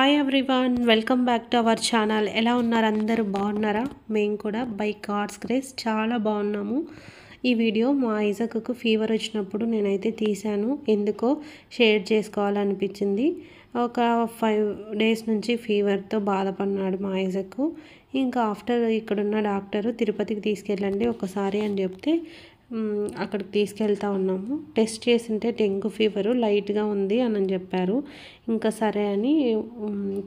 Hi everyone, welcome back to our channel. ఎలా ఉన్నారు? అందరూ బాగున్నారా? మేము కూడా బై గాడ్స్ గ్రేస్ చాలా బాగున్నాము. ఈ వీడియో మా ఐజాక్కు ఫీవర్ వచ్చినప్పుడు నేనైతే తీశాను. ఎందుకో షేర్ చేసుకోవాలనిపించింది. ఒక 5 డేస్ నుంచి ఫీవర్తో బాధపడినాడు మా ఐజాక్. ఇంకా ఆఫ్టర్ ఇక్కడున్న డాక్టరు తిరుపతికి తీసుకెళ్ళండి ఒకసారి అని చెప్తే అక్కడికి తీసుకెళ్తా ఉన్నాము. టెస్ట్ చేసింటే డెంగ్యూ ఫీవరు లైట్గా ఉంది అని చెప్పారు. ఇంకా సరే అని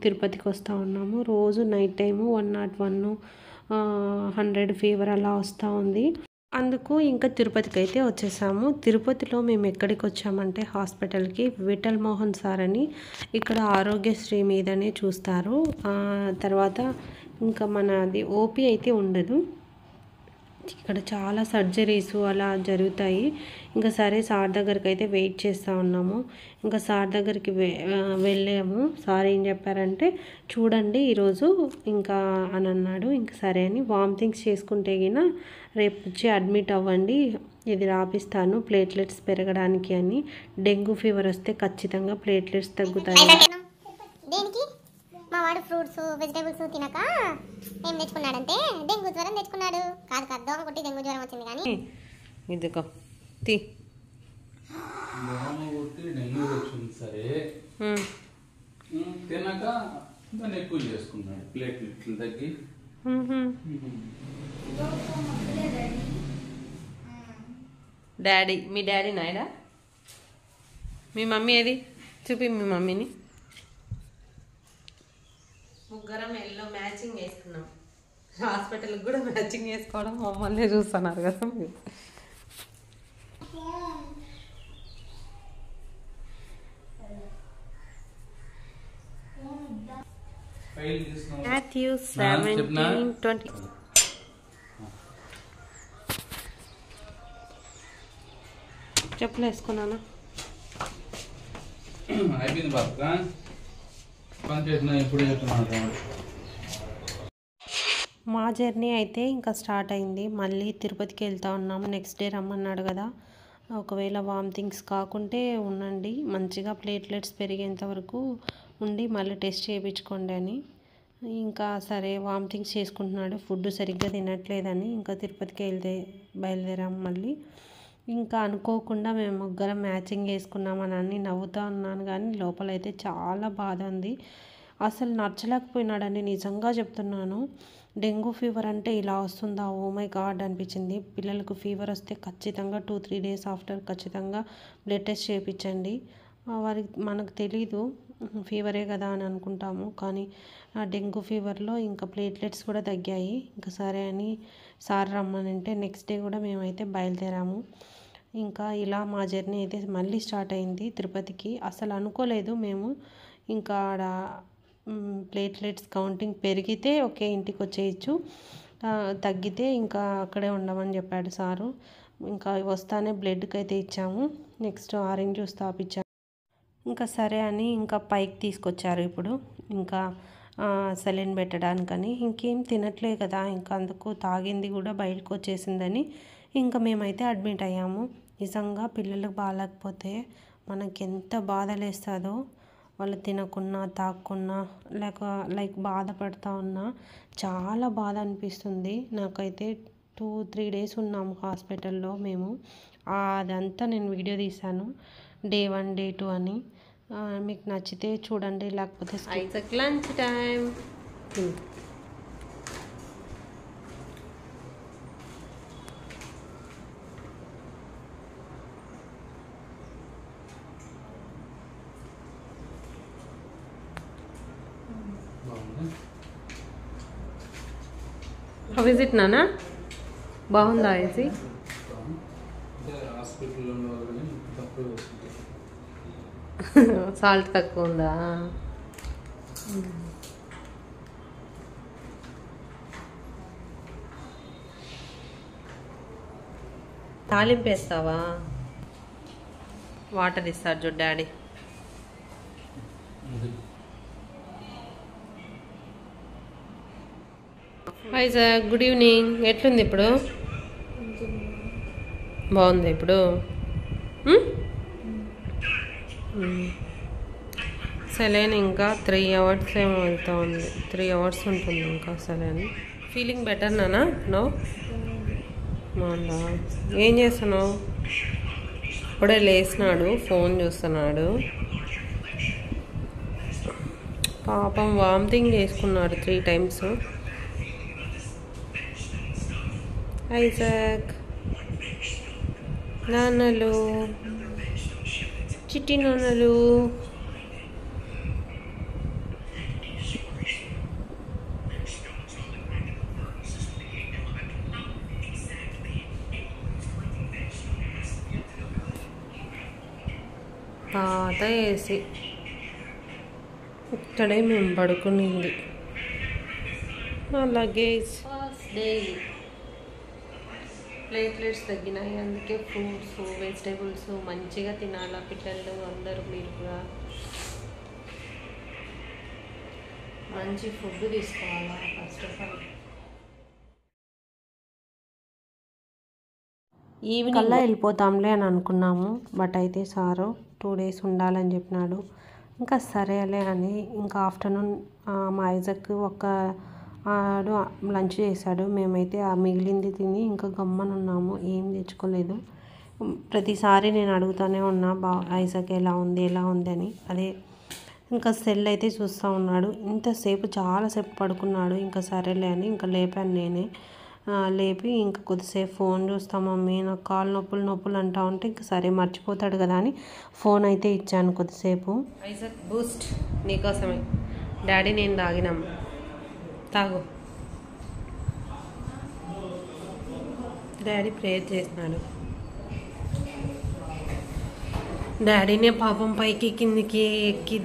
తిరుపతికి వస్తూ ఉన్నాము. రోజు నైట్ టైము 101 100 ఫీవర్ అలా వస్తూ ఉంది. అందుకు ఇంకా తిరుపతికి అయితే వచ్చేసాము. తిరుపతిలో మేము ఎక్కడికి వచ్చామంటే హాస్పిటల్కి. విఠల్ మోహన్ సార్ అని ఇక్కడ ఆరోగ్యశ్రీ మీదనే చూస్తారు. తర్వాత ఇంకా మనది ఓపీ అయితే ఉండదు. ఇక్కడ చాలా సర్జరీస్ అలా జరుగుతాయి. ఇంకా సరే సార్ దగ్గరికి అయితే వెయిట్ చేస్తూ ఉన్నాము. ఇంకా సార్ దగ్గరికి వెళ్ళాము. సార్ ఏం చెప్పారంటే చూడండి ఈరోజు ఇంకా అని అన్నాడు. ఇంకా సరే అని వామిటింగ్స్ చేసుకుంటే గిన రేపు వచ్చి అడ్మిట్ అవ్వండి, ఇది రాపిస్తాను ప్లేట్లెట్స్ పెరగడానికి అని. డెంగ్యూ ఫీవర్ వస్తే ఖచ్చితంగా ప్లేట్లెట్స్ తగ్గుతాయి. మా వాడు ఫ్రూట్స్ వెజిటేబుల్స్ తినక ఏం తెచ్చుకున్నాడంటే డెంగ్యూ జ్వరం తెచ్చుకున్నాడు. కాదు దోమ కొట్టి డెంగ్యూ జ్వరం వచ్చింది. కానీ ఇదిగో తీ డెంగ్యూ వచ్చింది. సరే తినక దాన్ని ఎక్కువ చేసుకున్నాడు, ప్లేట్లు తగ్గి. డాడీ, మీ డాడీ నాయడా? మీ మమ్మీ ఏది? చూపి మీ మమ్మీని. ముగ్గురం ఎల్లో మ్యాచింగ్ వేసుకున్నాం. హాస్పిటల్కి కూడా మ్యాచింగ్ వేసుకోవడం మమ్మల్ని చూస్తున్నారు కదా మీరు. Matthew 17:20. చెప్పులు వేసుకున్నానా? అయిపోయింది బాగా పని చేసిన. ఎప్పుడు చెప్తున్నాను. మా జర్నీ అయితే ఇంకా స్టార్ట్ అయింది. మళ్ళీ తిరుపతికి వెళ్తా ఉన్నాం. నెక్స్ట్ డే రమ్మన్నాడు కదా. ఒకవేళ వామిటింగ్స్ కాకుంటే ఉండండి, మంచిగా ప్లేట్లెట్స్ పెరిగేంత వరకు ఉండి మళ్ళీ టెస్ట్ చేయించుకోండి అని. ఇంకా సరే వామిటింగ్స్ చేసుకుంటున్నాడు, ఫుడ్ సరిగ్గా తినట్లేదని ఇంకా తిరుపతికి బయలుదేరాము మళ్ళీ. ఇంకా అనుకోకుండా మేము ముగ్గురం మ్యాచింగ్ వేసుకున్నామని అన్నీ నవ్వుతూ ఉన్నాను, కానీ లోపలైతే చాలా బాధ ఉంది. అసలు నచ్చలేకపోయినాడని నిజంగా చెప్తున్నాను. డెంగ్యూ ఫీవర్ అంటే ఇలా వస్తుందా, ఓ మై గాడ్ అనిపించింది. పిల్లలకు ఫీవర్ వస్తే ఖచ్చితంగా 2-3 డేస్ ఆఫ్టర్ ఖచ్చితంగా బ్లడ్ టెస్ట్ చేయించండి. మనకు తెలీదు, ఫీవరే కదా అని అనుకుంటాము, కానీ ఆ డెంగ్యూ ఫీవర్లో ఇంకా ప్లేట్లెట్స్ కూడా తగ్గాయి. ఇంకా సరే అని సార్ రమ్మనంటే నెక్స్ట్ డే కూడా మేమైతే బయలుదేరాము. ఇంకా ఇలా మా జర్నీ అయితే మళ్ళీ స్టార్ట్ అయింది తిరుపతికి. అసలు అనుకోలేదు మేము. ఇంకా ఆడ ప్లేట్లెట్స్ కౌంటింగ్ పెరిగితే ఓకే ఇంటికి వచ్చేయచ్చు, తగ్గితే ఇంకా అక్కడే ఉండమని చెప్పాడు సారు. ఇంకా వస్తానే బ్లడ్కి అయితే ఇచ్చాము. నెక్స్ట్ ఆరెంజ్ జ్యూస్ తాపించాము. ఇంకా సరే అని ఇంకా పైకి తీసుకొచ్చారు ఇప్పుడు ఇంకా సెలైన్ పెట్టడానికని. ఇంకేం తినట్లే కదా, ఇంకా అందుకు తాగింది కూడా బయటకు వచ్చేసిందని ఇంకా మేమైతే అడ్మిట్ అయ్యాము. నిజంగా పిల్లలకు బాగాలేకపోతే మనకి ఎంత బాధ లేస్తుందో, వాళ్ళు తినకున్నా తాక్కున్నా లైక్ బాధపడుతూ ఉన్నా చాలా బాధ అనిపిస్తుంది నాకైతే. 2-3 డేస్ ఉన్నాము హాస్పిటల్లో మేము. అదంతా నేను వీడియో తీశాను, డే 1 డే 2 అని. మీకు నచ్చితే చూడండి, లేకపోతే Isaac lunch time. How is it నానా? బాగుందా ఏసీ? సాల్ట్ తక్కువ ఉందా? తాలింపు వేస్తావా? వాటర్ ఇస్తాడు చూడు daddy. Hi sir, good evening. ఎట్లుంది ఇప్పుడు? బాగుంది ఇప్పుడు. సెలైన్ ఇంకా 3 అవర్స్ ఏమో వెళ్తూ ఉంది. 3 అవర్స్ ఉంటుంది ఇంకా సెలైన్. ఫీలింగ్ బెటర్ నానా? నో బాగుందా? ఏం చేస్తున్నావు? ఇప్పుడే లేచినాడు, ఫోన్ చూస్తున్నాడు. పాపం వామిటింగ్ చేసుకున్నాడు 3 times. ఐజాక్ నాన్నలు, చిట్టి నాన్నలు. పాత ఏసీ ఇక్కడే మేము పడుకునింది. అలాగే ఫస్ట్ డే ప్లేట్లెట్స్ తగ్గినాయి, అందుకే ఫ్రూట్స్ వెజిటేబుల్స్ మంచిగా తినాలా పిల్లలు అందరూ. మీరు కూడా మంచి ఫుడ్ తీసుకోవాలా ఫస్ట్ ఆఫ్ ఆల్. ఈవినింగ్ కల్లా వెళ్ళిపోతాంలే అని అనుకున్నాము, బట్ అయితే సారు 2 days ఉండాలని చెప్పినాడు. ఇంకా సరేలే అని ఇంకా ఆఫ్టర్నూన్ మా ఐజక్ ఆడు లంచ్ చేశాడు. మేమైతే ఆ మిగిలింది తిని ఇంకా గమ్మనున్నాము, ఏం తెచ్చుకోలేదు. ప్రతిసారి నేను అడుగుతూనే ఉన్నా ఐజక్ ఎలా ఉంది అని. అదే ఇంకా సెల్ అయితే చూస్తూ ఉన్నాడు. ఇంతసేపు చాలాసేపు పడుకున్నాడు. ఇంకా సరేలే అని ఇంకా లేపాను నేనే. లేపి ఇంకా కొద్దిసేపు ఫోన్ చూస్తాం మమ్మీ, నాకు కాళ్ళు నొప్పులు అంటా ఉంటే ఇంకా సరే మర్చిపోతాడు కదా అని ఫోన్ అయితే ఇచ్చాను కొద్దిసేపు. ఐజక్ బూస్ట్ నీకోసమే, డాడీ నేను తాగినాం, తాగు. డాడీ ప్రేయర్ చేసినాడు. డాడీనే పాపం పైకి కిందికి ఎక్కి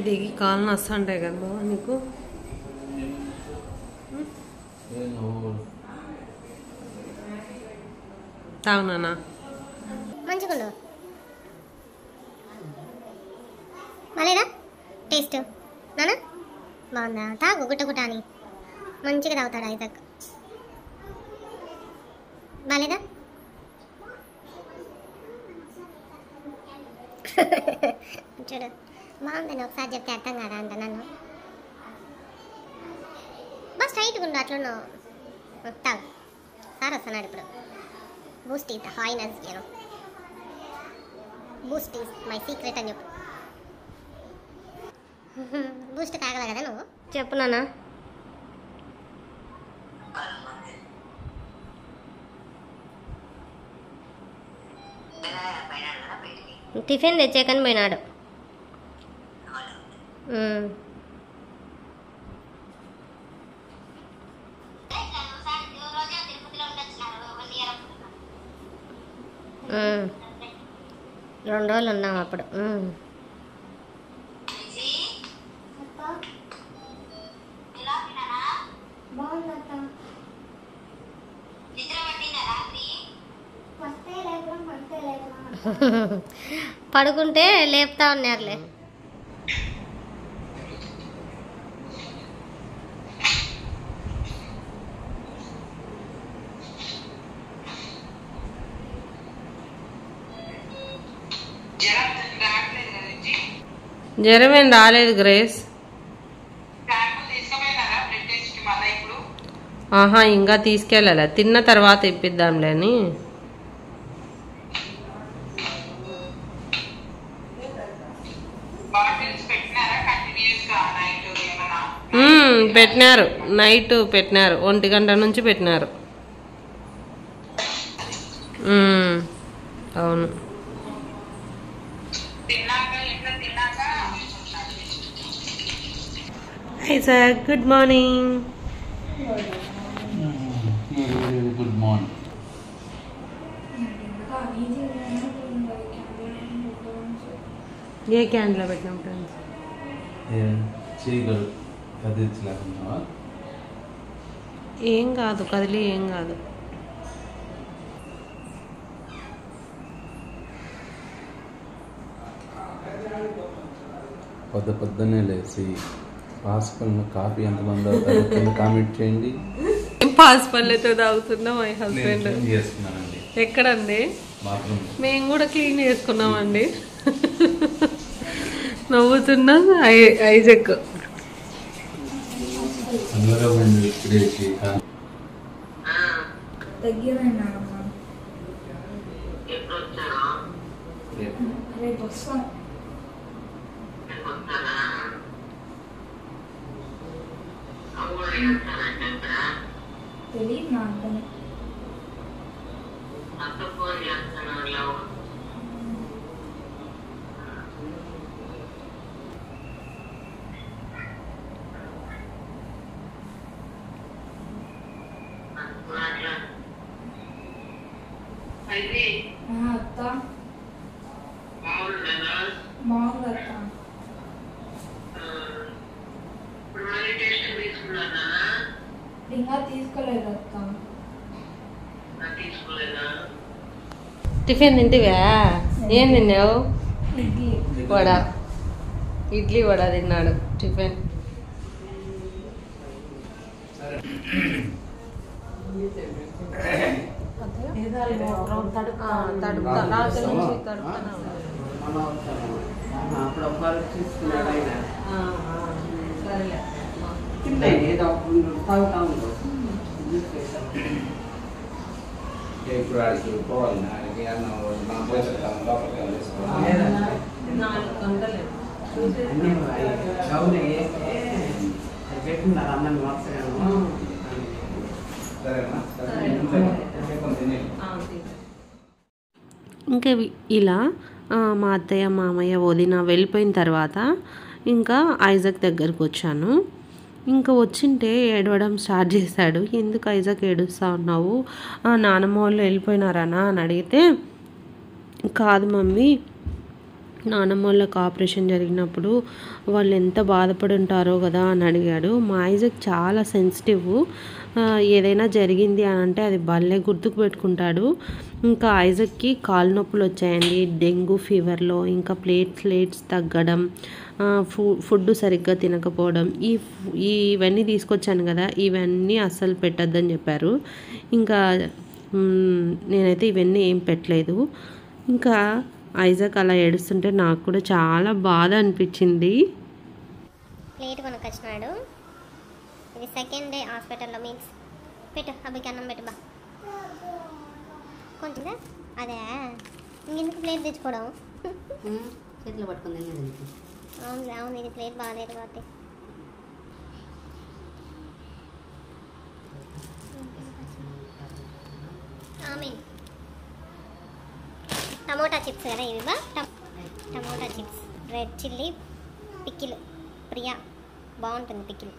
దిగి కాళ్ళు నస్తుంటాయి కదా నీకు. తాగు నాన్న. మంచిగుండు బాలేదా టేస్ట్ నానా? బాగుందా? తాగు గుట్ట అని మంచిగా తాగుతాడు ఐజక్. బాలేదా? చూడు బాగుందని ఒకసారి చెప్తే అర్థం కాదా అంట నన్ను. బాగా స్ట్రైట్గా ఉండు అట్లున్నావు. తాగు, సార్ వస్తున్నాడు ఇప్పుడు. Boost is the highness, you know. Boost is my secret అని చెప్పు. బూస్ట్ తాగల కదా నువ్వు? చెప్పు నాన్న. టిఫిన్ తెచ్చాకని పోయినాడు. రెండు రోజులు ఉన్నాం అప్పుడు. పడుకుంటే లేపుతా ఉన్నారులే. జ్వరం ఏం రాలేదు గ్రేస్. ఆహా ఇంకా తీసుకెళ్ళాలి, తిన్న తర్వాత ఇప్పిద్దాంలే అని. పెట్టినారు, నైట్ పెట్టినారు, 1 గంట నుంచి పెట్టినారు. అవును. Isaac good morning. Good morning. ఏ క్యాండ్లో పెట్టినాం ఫ్రెండ్స్? ఏం కాదు, కదిలి ఏం కాదు. పొద్దున్నే లేచి పాస్పల్ కాఫీ ఎంతమంది అవుతారు కామెంట్ చేయండి. పాస్పల్లెతో తాగుతున్నా మై హస్బెండ్. ఎక్కడండి? మేము కూడా క్లీన్ చేసుకున్నామండి. నవ్వుతున్నా ఐజక్ రేపు వస్తాం. తెలియదు నాకు. అత్త బాగుంది అత్త. ఇంకా తీసుకోలేదు అత్త. టిఫిన్ తింటివా? ఏం తిన్నావు? ఇడ్లీ వడ. ఇడ్లీ వడ తిన్నాడు టిఫిన్. ఇప్పుడు ఆడికి పోవాలి ఆడికి ఇంకా ఇలా మా అత్తయ్య మామయ్య వదిన వెళ్ళిపోయిన తర్వాత ఇంకా ఐజక్ దగ్గరకు వచ్చాను. ఇంకా వచ్చింటే ఏడవడం స్టార్ట్ చేశాడు. ఎందుకు ఐజక్ ఏడుస్తూ ఉన్నావు? నానమ్మ వాళ్ళు వెళ్ళిపోయినారనా అని అడిగితే, కాదు మమ్మీ, నానమ్మ వాళ్ళకి ఆపరేషన్ జరిగినప్పుడు వాళ్ళు ఎంత బాధపడి ఉంటారో కదా అని అడిగాడు. మా ఐజక్ చాలా సెన్సిటివ్. ఏదైనా జరిగింది అని అంటే అది భలే గుర్తుకు పెట్టుకుంటాడు. ఇంకా ఐజక్కి కాలు నొప్పులు వచ్చాయండి డెంగ్యూ ఫీవర్లో. ఇంకా ప్లేట్లెట్స్ తగ్గడం, ఫుడ్ సరిగ్గా తినకపోవడం, ఇవన్నీ తీసుకొచ్చాను కదా, ఇవన్నీ అస్సలు పెట్టద్దని చెప్పారు. ఇంకా నేనైతే ఇవన్నీ ఏం పెట్టలేదు. ఇంకా ఐజక్ అలా ఏడుస్తుంటే నాకు కూడా చాలా బాధ అనిపించింది. ప్లేట్ కొనుకొచ్చినాడు. ఇది సెకండ్ డే హాస్పిటల్లో. మీల్స్ పెట్టు, అబ్బాయికి అన్నం పెట్టు బా. కొంచెం అదే ఇంకెందుకు ప్లేట్ తెచ్చుకోవడం? చేతిలో పట్టుకుంది. అవును అవును, ఇది ప్లేట్ బాగాలేదు కాబట్టి. టమోటా చిప్స్ కదా ఇవి బా. Tomato chips, red chilli పిక్కిలు. Priya బాగుంటుంది పిక్కిలు.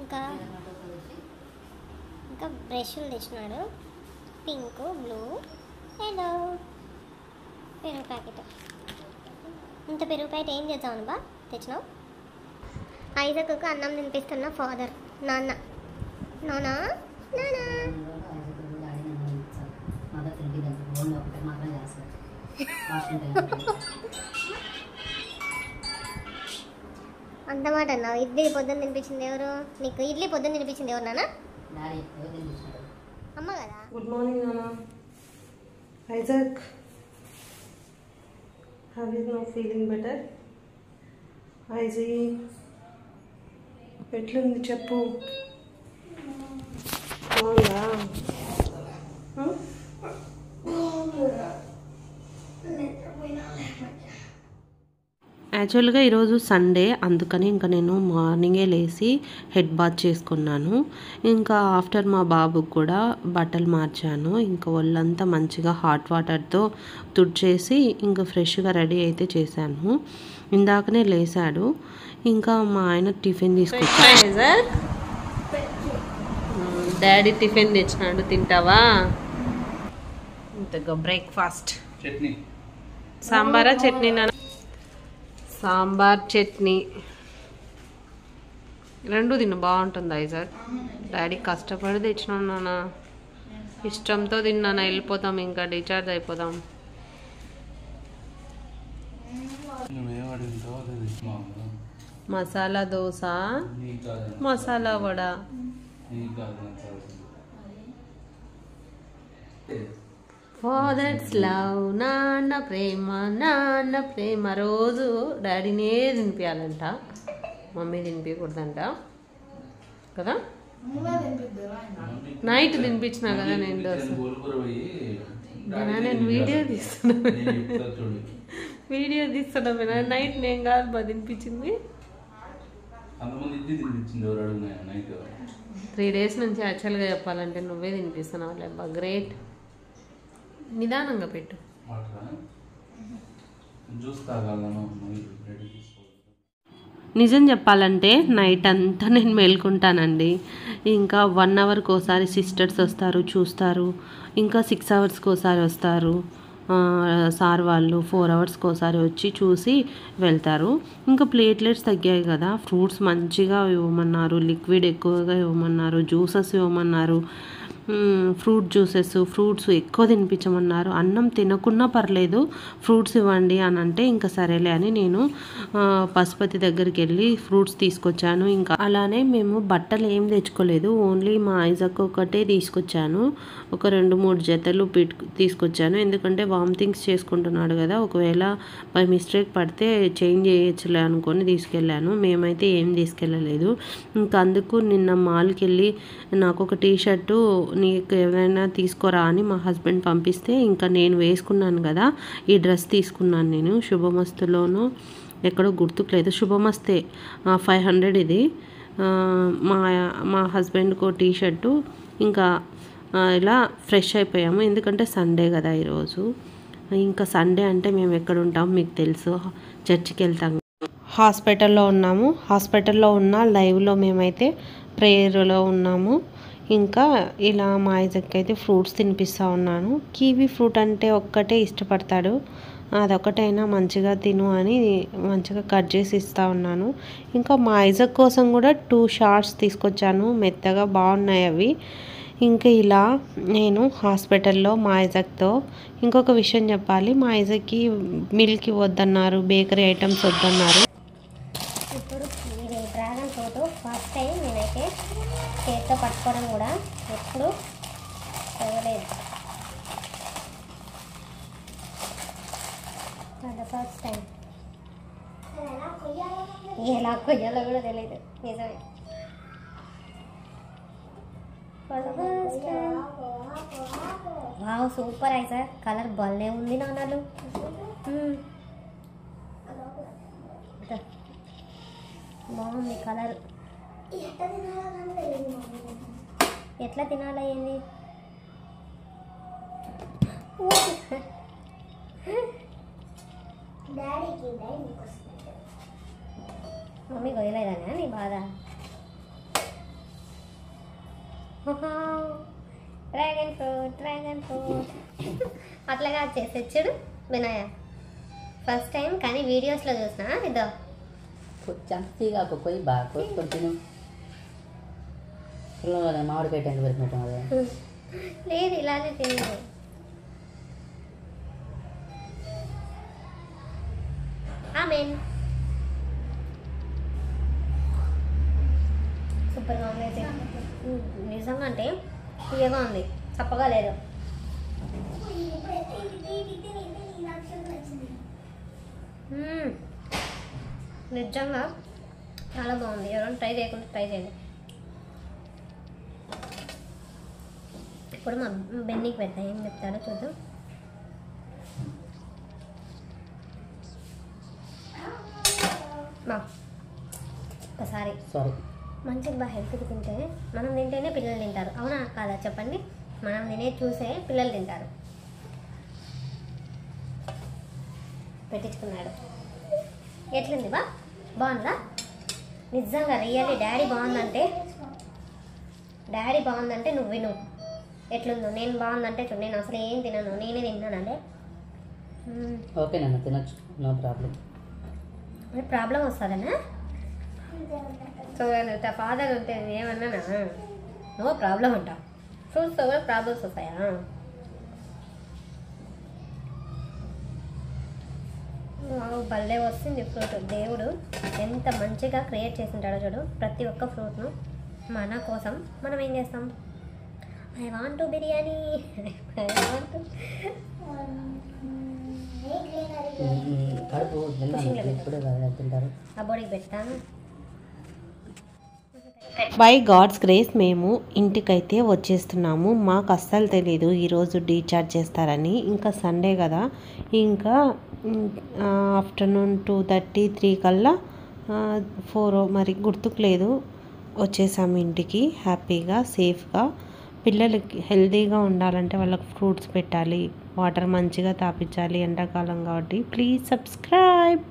ఇంకా ఇంకా బ్రష్లు తెచ్చినాడు. Pink, blue, yellow. పెరుగు ప్యాకెట్. ఇంత పెరుగు ప్యాకెట్ ఏం చేద్దామని బా తెచ్చినావు? ఐజక్కు అన్నం తినిపిస్తున్న ఫాదర్. నాన్న నానా నానా. అంత మాట అన్నావు. ఇడ్లీ పొద్దున్న తినిపించింది ఎవరు నీకు? ఇడ్లీ పొద్దున్న తినిపించింది ఎవరు నాన్న? అమ్మ కదా. గుడ్ మార్నింగ్ నాన్న. Isaac, have you know feeling better? IG ఎట్లుంది చెప్పు. బాగుందా? యాక్చువల్గా ఈరోజు సండే, అందుకని ఇంకా నేను మార్నింగే లేచి హెడ్ బాత్ చేసుకున్నాను. ఇంకా ఆఫ్టర్ మా బాబుకి కూడా బట్టలు మార్చాను. ఇంకా ఒళ్ళంతా మంచిగా హాట్ వాటర్తో తుడిచేసి ఇంకా ఫ్రెష్గా రెడీ అయితే చేశాను. ఇందాకనే లేచాడు. ఇంకా మా ఆయన టిఫిన్ తీసుకొచ్చాడు. డాడీ టిఫిన్ తెచ్చినాడు, తింటావా? ఇంతగా బ్రేక్ఫాస్ట్. చట్నీ, సాంబారా చట్నీ? సాంబార్ చట్నీ రెండు తిన్న బాగుంటుంది ఐజక్. డాడీ కష్టపడి తెచ్చినాను నాన్న, ఇష్టంతో తిన్నాను. వెళ్ళిపోతాం, ఇంకా డిశ్చార్జ్ అయిపోతాం. మసాలా దోశ, మసాలా వడ. ఫాదర్స్ లవ్, నాన్న ప్రేమ రోజు డాడీనే తినిపించాలంట, మమ్మీ తినిపించకూడదంట కదా. నైట్ తినిపించినా కదా నేను దోశ. నేను వీడియో తీస్తున్నా నైట్ నేను కాదు బా తినిపించింది. 3 days నుంచి యాక్చువల్గా చెప్పాలంటే నువ్వే తినిపిస్తున్నావు లేబ్బా, గ్రేట్. నిదానంగా పెట్టు. నిజం చెప్పాలంటే నైట్ అంతా నేను మేల్కుంటానండి. ఇంకా 1 hourకి ఒకసారి సిస్టర్స్ వస్తారు చూస్తారు, ఇంకా 6 hours ఒకసారి వస్తారు సార్ వాళ్ళు, 4 hours ఒకసారి వచ్చి చూసి వెళ్తారు. ఇంకా ప్లేట్లెట్స్ తగ్గాయి కదా, ఫ్రూట్స్ మంచిగా ఇవ్వమన్నారు, లిక్విడ్ ఎక్కువగా ఇవ్వమన్నారు, జ్యూసెస్ ఇవ్వమన్నారు, ఫ్రూట్ జ్యూసెస్, ఫ్రూట్స్ ఎక్కువ తినిపించమన్నారు. అన్నం తినకున్నా పర్లేదు ఫ్రూట్స్ ఇవ్వండి అని అంటే ఇంకా సరేలే అని నేను పశుపతి దగ్గరికి వెళ్ళి ఫ్రూట్స్ తీసుకొచ్చాను. ఇంకా అలానే మేము బట్టలు ఏం తెచ్చుకోలేదు, ఓన్లీ మా ఐజాక్ ఒకటే తీసుకొచ్చాను. ఒక 2-3 జతలు తీసుకొచ్చాను, ఎందుకంటే వామిటింగ్స్ చేసుకుంటున్నాడు కదా, ఒకవేళ బై మిస్టేక్ పడితే చేంజ్ చేయొచ్చులే అనుకొని తీసుకెళ్ళాను. మేమైతే ఏం తీసుకెళ్ళలేదు. ఇంకా అందుకు నిన్న మాల్కి వెళ్ళి నాకు ఒక టీ-షర్టు నీకు ఏమైనా తీసుకోరా అని మా హస్బెండ్ పంపిస్తే ఇంకా నేను వేసుకున్నాను కదా, ఈ డ్రెస్ తీసుకున్నాను నేను. శుభమస్తులోనూ ఎక్కడో గుర్తుకులేదు, శుభమస్తే 500 ఇది. మా హస్బెండ్కి ఒక టీ-షర్టు. ఇంకా ఇలా ఫ్రెష్ అయిపోయాము, ఎందుకంటే సండే కదా ఈరోజు. ఇంకా సండే అంటే మేము ఎక్కడ ఉంటాం మీకు తెలుసు, చర్చికి వెళ్తాం. హాస్పిటల్లో ఉన్నాము, హాస్పిటల్లో ఉన్న లైవ్లో మేమైతే ప్రేయర్లో ఉన్నాము. ఇంకా ఇలా మా ఐజాక్ అయితే ఫ్రూట్స్ తినిపిస్తూ ఉన్నాను. కివీ ఫ్రూట్ అంటే ఒక్కటే ఇష్టపడతాడు, అదొకటైనా మంచిగా తిను అని మంచిగా కట్ చేసి ఇస్తూ ఉన్నాను. ఇంకా మా ఐజాక్ కోసం కూడా 2 షార్ట్స్ తీసుకొచ్చాను, మెత్తగా బాగున్నాయి అవి. ఇంకా ఇలా నేను హాస్పిటల్లో మా ఐజాక్తో ఇంకొక విషయం చెప్పాలి, మా ఐజాక్కి మిల్క్ వద్దన్నారు, బేకరీ ఐటమ్స్ వద్దన్నారు. ఇప్పుడు ఇది డ్రాగన్ ఫ్రూట్ ఫస్ట్ టైం నేనైతే చేతితో పట్టుకోవడం కూడా ఎప్పుడు చదవలేదు, ఫస్ట్ టైం. ఎలా కొయ్యాలో కూడా తెలియదు, నిజమే. వావ్ సూపర్ అయ్యి సార్, కలర్ భలే ఉంది నాన్నలు. బాగుంది కలర్. ఎట్లా తినాలా ఏంది? మమ్మీ గొయ్యలేదనా నీ బాధ? డ్రాగన్ ఫ్రూట్ అట్లాగా చేసేచ్చాడు వినాయ. ఫస్ట్ టైం కానీ వీడియోస్లో చూసినా ఇదో చంపీగా పోయి బాగా కొట్టుకుంటున్నాను. మామిడికాయ టెంక పెరిగినట్టు లేదు, ఇలానే తిన్నాను. ఆమెన్ సూపర్గా ఉంది అయితే, నిజంగా అంటే తీయగా ఉంది, చప్పగా లేదు. నిజంగా చాలా బాగుంది. ఎవరైనా ట్రై చేయకుండా ట్రై చేయండి. ఇప్పుడు మా బెన్నీకి పెడతా, ఏం చెప్తాడో చూద్దాం. ఒకసారి మంచిగా బాగా హెల్త్కి తింటే, మనం తింటేనే పిల్లలు తింటారు, అవునా కాదా చెప్పండి? మనం తినే చూసే పిల్లలు తింటారు. పెట్టించుకున్నాడు. ఎట్లుంది బాగుందా? నిజంగా రియల్లీ డాడీ బాగుందంటే నువ్వు విను ఎట్లుందో. నేను బాగుందంటే చూడు, నేను అసలు ఏం తినను, నేనే తిన్నానంటే ఓకేనా, తినచ్చు, నో ప్రాబ్లం. ప్రాబ్లం వస్తుందనా? చూడండి, ఫాదర్ ఉంటే ఏమన్నానా నో ప్రాబ్లం అంట. ఫ్రూట్స్తో కూడా ప్రాబ్లమ్స్ వస్తాయా? భలే వస్తుంది ఫ్రూట్. దేవుడు ఎంత మంచిగా క్రియేట్ చేసింటాడో చూడు, ప్రతి ఒక్క ఫ్రూట్ను మన కోసం మనం ఏం చేస్తాం? ఐ వాంట్ బిర్యానీ, కడుపు తిన్నాను ఇప్పుడే కదా తింటారు. ఆ బోడికి పెడతాను. బై గాడ్స్ గ్రేస్ మేము ఇంటికైతే వచ్చేస్తున్నాము. మాకు అస్సలు తెలీదు ఈరోజు డీఛార్జ్ చేస్తారని. ఇంకా సండే కదా, ఇంకా ఆఫ్టర్నూన్ 2:30, 3 కల్లా 4 మరి గుర్తుకు లేదు వచ్చేసాము ఇంటికి హ్యాపీగా సేఫ్గా. పిల్లలకి హెల్తీగా ఉండాలంటే వాళ్ళకి ఫ్రూట్స్ పెట్టాలి, వాటర్ మంచిగా తాపించాలి ఎండాకాలం కాబట్టి. Please subscribe.